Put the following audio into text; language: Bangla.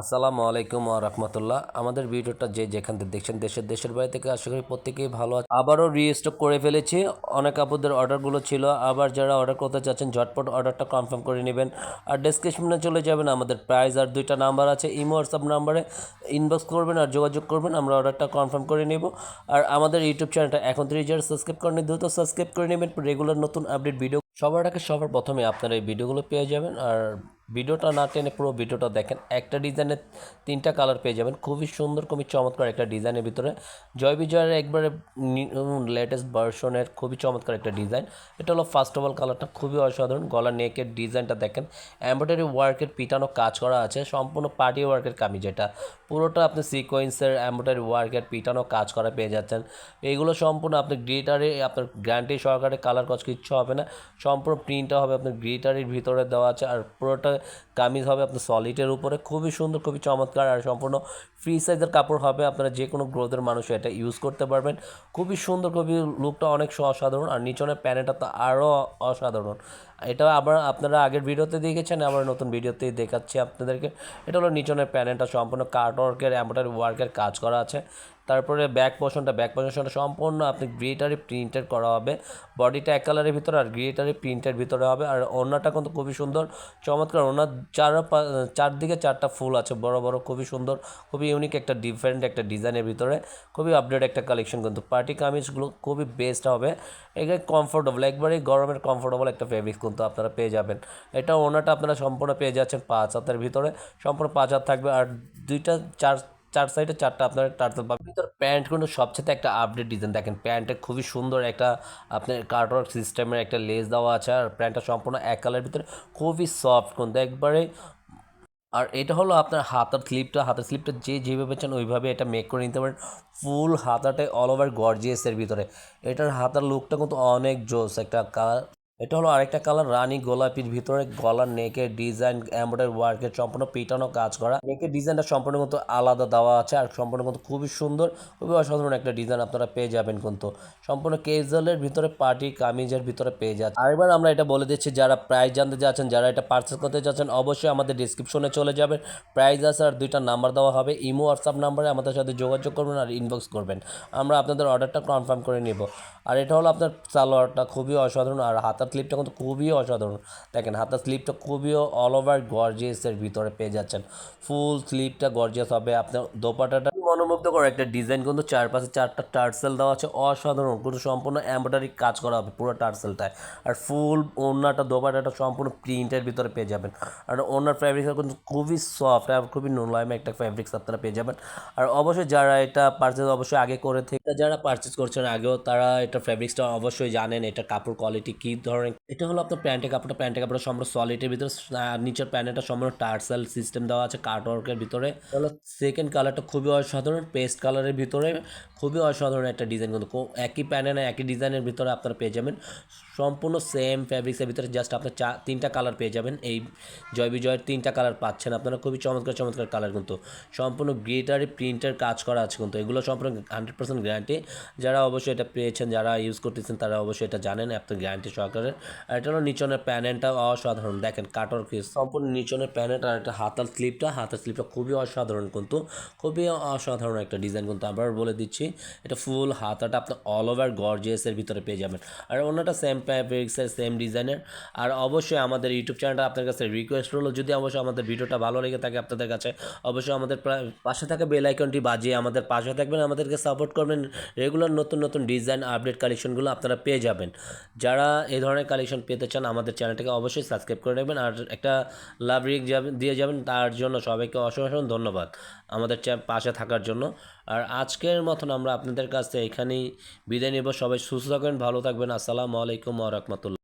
আসসালামু আলাইকুম ওয়া রাহমাতুল্লাহ। আমাদের ভিডিওটা যে যেখান থেকে দেখছেন দেশের বাইরে থেকে আশা করি প্রত্যেকেই ভালো আছে। আবারও রিস্টক করে ফেলেছি। অনেক আপুদের অর্ডারগুলো ছিল। আবার যারা অর্ডার করতে চাচ্ছেন ঝটপট অর্ডারটা কনফার্ম করে নেবেন। আর ডেসক্রিপশনে চলে যাবেন, আমাদের প্রাইস আর দুইটা নাম্বার আছে, ইমো হোয়াটসঅ্যাপ নাম্বারে ইনবক্স করবেন আর যোগাযোগ করবেন, আমরা অর্ডারটা কনফার্ম করে নেব। আর আমাদের ইউটিউব চ্যানেলটা এখন 30 যারা সাবস্ক্রাইব করেনি দ্রুত সাবস্ক্রাইব করে নেবেন, রেগুলার নতুন আপডেট ভিডিও সবার আগে সবার প্রথমে আপনারা এই ভিডিওগুলো পেয়ে যাবেন। আর ভিডিওটা না টেনে পুরো ভিডিওটা দেখেন। একটা ডিজাইনের তিনটা কালার পেয়ে যাবেন, খুবই সুন্দর খুবই চমৎকার একটা ডিজাইনের ভিতরে। জয় বিজয়ের একবারে লেটেস্ট ভার্সনের খুবই চমৎকার একটা ডিজাইন। এটা হলো ফার্স্ট অফ অল কালারটা খুবই অসাধারণ। গলা নেকের ডিজাইনটা দেখেন, এমব্রয়ডারি ওয়ার্কের পিটানো কাজ করা আছে, সম্পূর্ণ পার্টি ওয়ার্কের কামিজ। এটা পুরোটা আপনি সিকোয়েন্সের এমব্রয়ডারি ওয়ার্কের পিটানো কাজ করা পেয়ে যাচ্ছেন। এইগুলো সম্পূর্ণ আপনি গ্লিটারে আপনার গ্যারান্টি সহকারে, কালার কচ কিচ্ছু হবে না। সম্পূর্ণ প্রিন্টটা হবে আপনার গ্লিটারের ভিতরে দেওয়া আছে। আর পুরোটা কামিজ হবে আপনার সলিডের উপরে, খুবই সুন্দর খুবই চমৎকার। আর সম্পূর্ণ ফ্রি সাইজের কাপড় হবে, আপনারা যে কোনো গ্রোথের মানুষ এটা ইউজ করতে পারবেন। খুবই সুন্দর খুবই লুকটা অনেক অসাধারণ। আর নিচনের প্যানেলটা তো আরও অসাধারণ। এটা আবার আপনারা আগের ভিডিওতে দেখেছেন, আবার নতুন ভিডিওতেই দেখাচ্ছি আপনাদেরকে। এটা হলো নিচনের প্যানেলটা, সম্পূর্ণ কাট ওয়ার্কের এমব্রয়ডারি ওয়ার্কের কাজ করা আছে। তারপরে ব্যাক পোর্শনটা সম্পূর্ণ আপনি গ্লিটারি প্রিন্টেড করা হবে। বডিটা এক কালারের ভিতরে আর গ্লিটারি প্রিন্টের ভিতরে হবে। আর ওড়নাটা কিন্তু খুবই সুন্দর চমৎকার। ওড়নার চারদিকে চারটা ফুল আছে বড় বড়, খুবই সুন্দর খুবই ইউনিক একটা ডিফারেন্ট একটা ডিজাইনের ভিতরে, খুবই আপডেট একটা কালেকশন। কিন্তু পার্টি কামিজগুলো খুবই বেস্ট হবে। এখানে কমফোর্টেবল, একবারেই গরমের কমফোর্টেবল একটা ফেব্রিক কিন্তু আপনারা পেয়ে যাবেন। এটা ওড়নাটা আপনারা সম্পূর্ণ পেয়ে যাচ্ছেন 5 হাতের ভিতরে, সম্পূর্ণ 5 হাত থাকবে। আর দুইটা চার সাইডে চারটা আপনার টার্সেল পাবেন। ভিতর প্যান্ট কিন্তু সবচেয়ে একটা আপডেট ডিজাইন দেখেন। প্যান্টে খুবই সুন্দর একটা আপনার কার্টওয়ার্ক সিস্টেমের একটা লেস দেওয়া আছে। আর প্যান্টটা সম্পূর্ণ এক কালারের ভিতরে, খুবই সফট কিন্তু একবারে। আর এটা হলো আপনার হাতের স্লিপটা যে যেভাবে চান ওইভাবে এটা মেক করে নিতে পারেন। ফুল হাতাটাই অল ওভার গর্জিয়াসের ভিতরে। এটার হাতার লুকটা কিন্তু অনেক জোস একটা কালার। এটা হলো আরেকটা কালার রানী গোলাপির ভিতরে, গলার নেকের ডিজাইন এমব্রয়ডারি ওয়ার্কের সম্পূর্ণ পিটানো কাজ করা। নেকের ডিজাইনটা সম্পূর্ণ কিন্তু আলাদা দেওয়া আছে। আর সম্পূর্ণ কিন্তু খুবই সুন্দর খুবই অসাধারণ একটা ডিজাইন আপনারা পেয়ে যাবেন কিন্তু সম্পূর্ণ ক্যাজুয়ালের ভিতরে, পার্টি কামিজের ভিতরে পেয়ে যাচ্ছেন। আরেকবার আমরা এটা বলে দিচ্ছি, যারা প্রাইস জানতে যাচ্ছেন, যারা এটা পারচেস করতে যাচ্ছেন, অবশ্যই আমাদের ডিসক্রিপশনে চলে যাবেন। প্রাইস আছে আর দুইটা নাম্বার দেওয়া হবে, ইমো হোয়াটসঅ্যাপ নাম্বারে আমাদের সাথে যোগাযোগ করবেন আর ইনবক্স করবেন, আমরা আপনাদের অর্ডারটা কনফার্ম করে নেব। আর এটা হলো আপনার সালোয়ারটা খুবই অসাধারণ। আর হাতার স্লিপটা কিন্তু খুবই অসাধারণ দেখেন। হাতার স্লিপটা খুবই অল ওভার গর্জিয়াসের ভিতরে পেয়ে যাচ্ছেন। ফুল স্লিপটা গর্জিয়াস হবে। আপনার দোপাটাটা মনোমুগ্ধকর একটা ডিজাইন, কিন্তু চারপাশে চারটা টার্সেল দেওয়া আছে অসাধারণ, কিন্তু সম্পূর্ণ এমব্রয়ডারি কাজ করা হবে পুরো টার্সেলটায়। আর ফুল ওড়নাটা দোপাটাটা সম্পূর্ণ প্রিন্টের ভিতরে পেয়ে যাবেন। আর ওড়নার ফ্যাব্রিক্সটা কিন্তু খুবই সফট আর খুবই নোলাইম একটা ফ্যাব্রিক্স আপনারা পেয়ে যাবেন। আর অবশ্যই যারা এটা পারচেস অবশ্যই আগে করে থেকে যারা পারচেস করছেন আগেও, তারা এটা ফ্যাব্রিক্সটা অবশ্যই জানেন এটা কাপড় কোয়ালিটি কী ধরনের। এটা হলো আপনার প্যান্টের কাপড়টা সম্পূর্ণ সলিডের ভিতরে। নিচের প্যান্টটা সম্পূর্ণ টার্সেল সিস্টেম দেওয়া আছে কাটওয়ার্কের ভিতরে। হলো সেকেন্ড কালারটা খুবই অসাধারণ, পেস্ট কালারের ভিতরে খুবই অসাধারণ একটা ডিজাইন। কিন্তু একই প্যানে না একই ডিজাইনের ভিতরে আপনারা পেয়ে যাবেন সম্পূর্ণ সেম ফ্যাব্রিক্সের ভিতরে। জাস্ট আপনার তিনটা কালার পেয়ে যাবেন। এই জয় বিজয়ের তিনটা কালার পাচ্ছেন আপনারা, খুবই চমৎকার চমৎকার কালার। কিন্তু সম্পূর্ণ গ্লিটারি প্রিন্টের কাজ করা আছে, কিন্তু এগুলো সম্পূর্ণ 100% গ্যারান্টি। যারা অবশ্যই এটা পেয়েছেন, যারা ইউজ করতেছেন, তারা অবশ্যই এটা জানেন আপনার গ্যারান্টি সহকারে। আর এটা হলো নিচনের প্যানেলটা অসাধারণ দেখেন, কাটর কিস সম্পূর্ণ নিচনের প্যানেলটা। আর একটা হাতার স্লিপটা খুবই অসাধারণ, কিন্তু খুবই অসাধারণ একটা ডিজাইন। কিন্তু আবার বলে দিচ্ছি, এটা ফুল হাতাটা আপনার অল ওভার গর্জিয়াসের ভিতরে পেয়ে যাবেন। আর অন্যটা সেম ফ্যাব্রিক্সের সেম ডিজাইনের। আর অবশ্যই আমাদের ইউটিউব চ্যানেলটা আপনার কাছে রিকোয়েস্ট হলো, যদি অবশ্যই আমাদের ভিডিওটা ভালো লেগে থাকে আপনাদের কাছে, অবশ্যই আমাদের পাশে থাকা বেল আইকনটি বাজিয়ে আমাদের পাশে থাকবেন, আমাদেরকে সাপোর্ট করবেন। রেগুলার নতুন নতুন ডিজাইন আপডেট কালেকশনগুলো আপনারা পেয়ে যাবেন। যারা এই ধরনের কালেকশন পেতে চান আমাদের চ্যানেলটাকে অবশ্যই সাবস্ক্রাইব করে নেবেন আর একটা লাভ রিক দিয়ে যাবেন। তার জন্য সবাইকে অসংখ্য ধন্যবাদ আমাদের পাশে থাকার জন্য। আর আজকের মতন আমরা আপনাদের কাছে এখানেই বিদায় নেব। সবাই সুস্থ থাকবেন, ভালো থাকবেন। আসসালামু আলাইকুম ওয়া রাহমাতুল্লাহ।